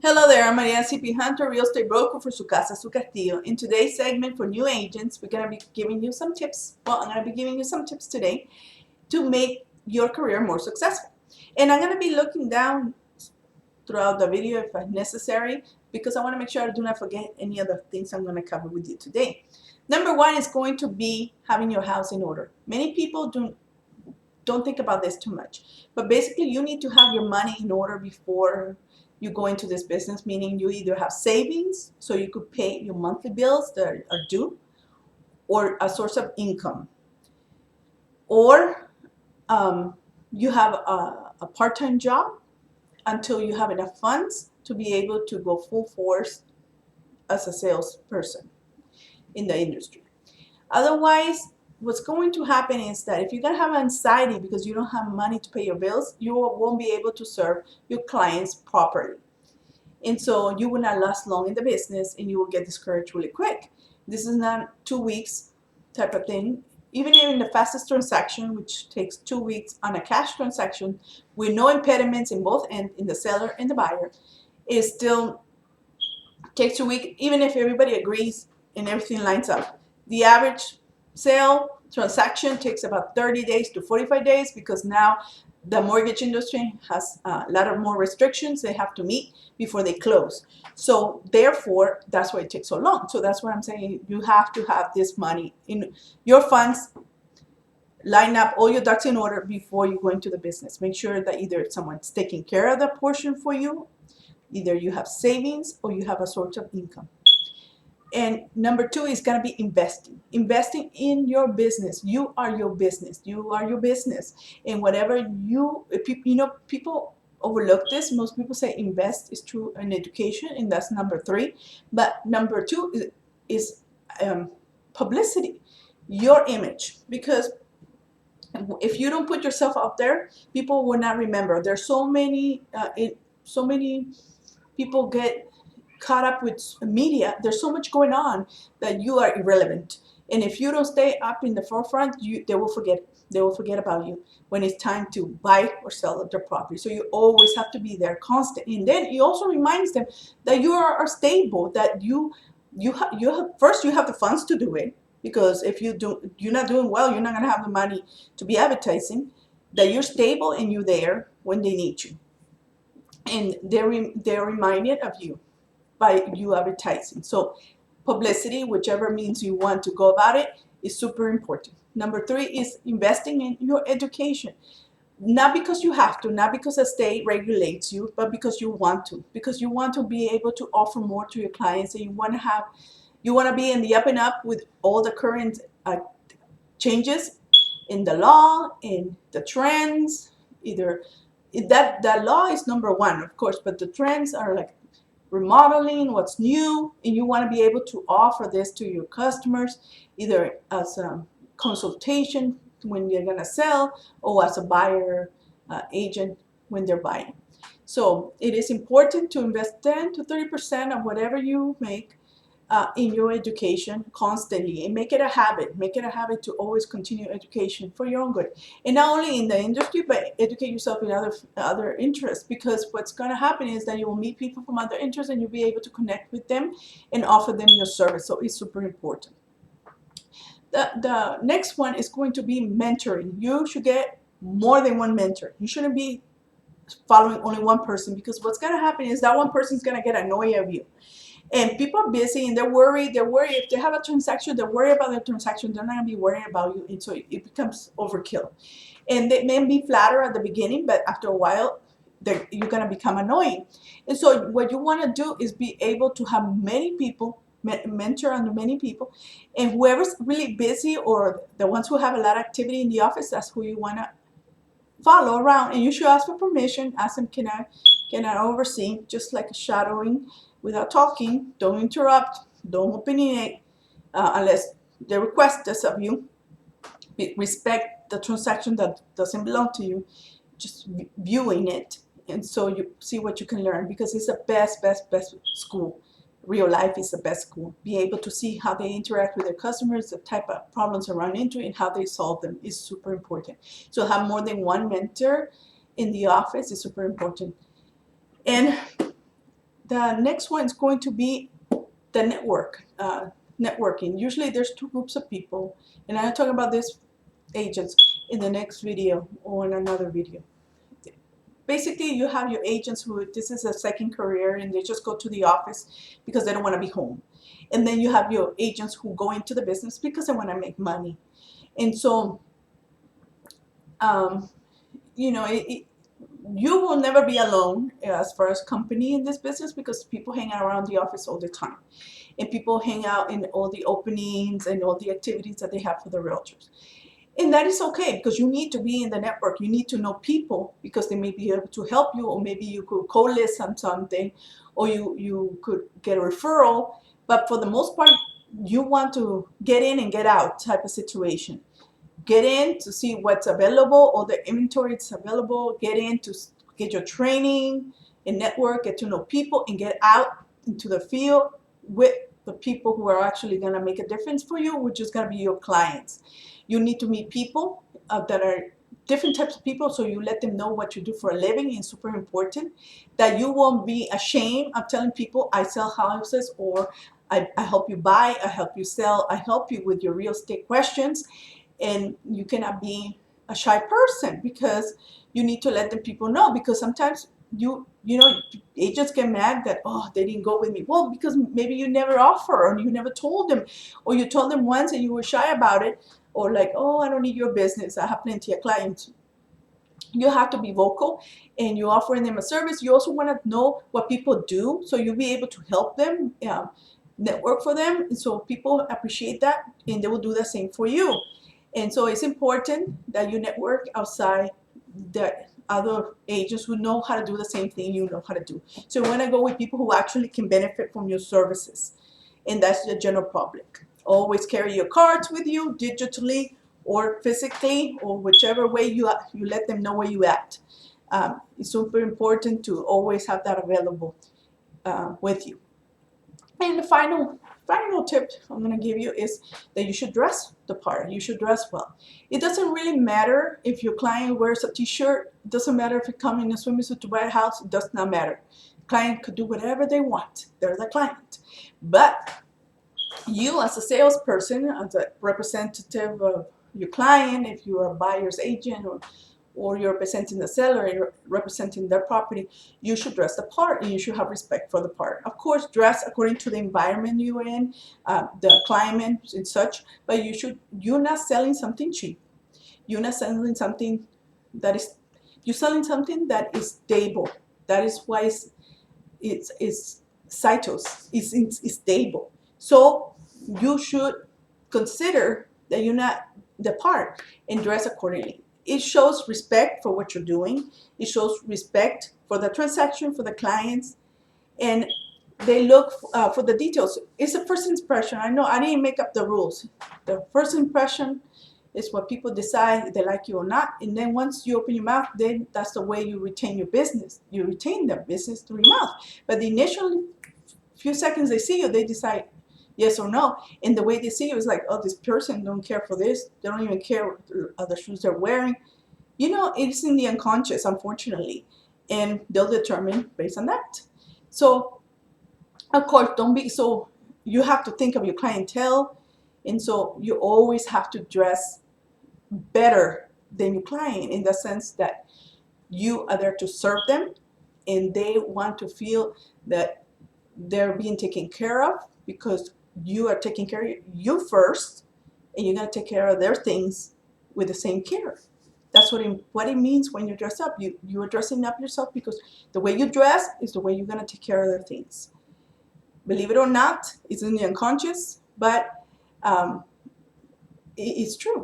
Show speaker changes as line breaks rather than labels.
Hello there, I'm Ariana Hunter, real estate broker for Su Casa, Su Castillo. In today's segment for new agents, we're going to be giving you some tips. Well, I'm going to be giving you some tips today to make your career more successful. And I'm going to be looking down throughout the video if necessary, because I want to make sure I do not forget any other things I'm going to cover with you today. Number one is going to be having your house in order. Many people don't think about this too much, but basically you need to have your money in order before you go into this business, meaning you either have savings so you could pay your monthly bills that are due, or a source of income, or you have a part-time job until you have enough funds to be able to go full force as a salesperson in the industry. Otherwise, what's going to happen is that if you're going to have anxiety because you don't have money to pay your bills, you won't be able to serve your clients properly. And so you will not last long in the business and you will get discouraged really quick. This is not 2 weeks type of thing. Even in the fastest transaction, which takes 2 weeks on a cash transaction with no impediments in both ends, in the seller and the buyer, it still takes 2 weeks, even if everybody agrees and everything lines up. The average sale transaction takes about 30 days to 45 days because now the mortgage industry has a lot of more restrictions they have to meet before they close. So therefore, that's why it takes so long. So that's what I'm saying. You have to have this money in your funds, line up all your ducks in order before you go into the business. Make sure that either someone's taking care of that portion for you, either you have savings or you have a source of income. And number two is going to be investing in your business. You are your business. You are your business. And whatever people overlook this. Most people say invest is true in education, and that's number three. But number two is publicity, your image. Because if you don't put yourself out there, people will not remember. There's so many people get caught up with media. There's so much going on that you are irrelevant. And if you don't stay up in the forefront, they will forget. They will forget about you when it's time to buy or sell their property. So you always have to be there, constant. And then it also reminds them that you are stable. That you have first, you have the funds to do it, because if you're not doing well, you're not going to have the money to be advertising. That you're stable and you're there when they need you, and they're reminded of you by you advertising. So publicity, whichever means you want to go about it, is super important. Number three is investing in your education. Not because you have to, not because the state regulates you, but because you want to. Because you want to be able to offer more to your clients, and you want to be in the up and up with all the current changes in the law, in the trends. Either that law is number one, of course, but the trends are like remodeling, what's new, and you want to be able to offer this to your customers, either as a consultation when you're going to sell, or as a buyer agent when they're buying. So it is important to invest 10 to 30% of whatever you make in your education constantly, and make it a habit. Make it a habit to always continue education for your own good, and not only in the industry, but educate yourself in other interests. Because what's going to happen is that you will meet people from other interests, and you'll be able to connect with them and offer them your service. So it's super important. The next one is going to be mentoring. You should get more than one mentor. You shouldn't be following only one person, because what's going to happen is that one person is going to get annoyed of you. And people are busy and they're worried. They're worried if they have a transaction, they're worried about their transaction. They're not going to be worried about you. And so it becomes overkill. And they may be flattered at the beginning, but after a while, you're going to become annoying. And so what you want to do is be able to have many people, mentor under many people. And whoever's really busy, or the ones who have a lot of activity in the office, that's who you want to follow around. And you should ask for permission. Ask them, can I oversee? Just like shadowing, without talking. Don't interrupt. Don't opinionate unless they request this of you. Respect the transaction that doesn't belong to you. Just viewing it, and so you see what you can learn, because it's the best school. Real life is the best school. Be able to see how they interact with their customers, the type of problems they run into, and how they solve them is super important. So have more than one mentor in the office is super important. And The next one is going to be the networking. Usually there's two groups of people, and I'll talk about this agents in the next video or in another video. Basically, you have your agents who this is a second career and they just go to the office because they don't want to be home. And then you have your agents who go into the business because they want to make money. And so, um, you know, you will never be alone as far as company in this business because people hang out around the office all the time. And people hang out in all the openings and all the activities that they have for the realtors. And that is okay because you need to be in the network. You need to know people because they may be able to help you, or maybe you could co-list on something, or you could get a referral. But for the most part, you want to get in and get out type of situation. Get in to see what's available, all the inventory that's available. Get in to get your training and network, get to know people, and get out into the field with the people who are actually going to make a difference for you, which is going to be your clients. You need to meet people that are different types of people, so you let them know what you do for a living. It's super important that you won't be ashamed of telling people I sell houses, or I help you buy, I help you sell, I help you with your real estate questions. And you cannot be a shy person because you need to let the people know, because sometimes you know agents get mad that, oh, they didn't go with me. Well, because maybe you never offer, or you never told them, or you told them once and you were shy about it, or like, oh, I don't need your business, I have plenty of clients. You have to be vocal, and you're offering them a service. You also want to know what people do, so you'll be able to help them, network for them, and so people appreciate that and they will do the same for you. And so it's important that you network outside the other agents who know how to do the same thing you know how to do. So you want to go with people who actually can benefit from your services, and that's the general public. Always carry your cards with you digitally or physically, or whichever way you let them know where you at. It's super important to always have that available with you. And the final tip I'm going to give you is that you should dress the part. You should dress well. It doesn't really matter if your client wears a t-shirt. It doesn't matter if you come in a swimsuit to buy a house. It does not matter. Client could do whatever they want. They're the client. But you, as a salesperson, as a representative of your client, if you are a buyer's agent, or you're representing the seller, you're representing their property, you should dress the part and you should have respect for the part. Of course, dress according to the environment you're in, the climate and such, but you're not selling something cheap. You're not selling something that is, you're selling something that is stable. That is why it's Cytos, it's stable. So you should consider that you're not the part and dress accordingly. It shows respect for what you're doing. It shows respect for the transaction, for the clients, and they look for the details. It's a first impression. I know I didn't make up the rules. The first impression is what people decide if they like you or not. And then once you open your mouth, then that's the way you retain your business. You retain their business through your mouth. But the initial few seconds they see you, they decide yes or no. And the way they see you is like, oh, this person don't care for this. They don't even care what other shoes they're wearing. You know, it's in the unconscious, unfortunately. And they'll determine based on that. So, of course, don't be so, you have to think of your clientele. And so you always have to dress better than your client, in the sense that you are there to serve them and they want to feel that they're being taken care of, because you are taking care of you first, and you're going to take care of their things with the same care. That's what it means when you dress up. You are dressing up yourself, because the way you dress is the way you're going to take care of their things. Believe it or not, it's in the unconscious, but it's true.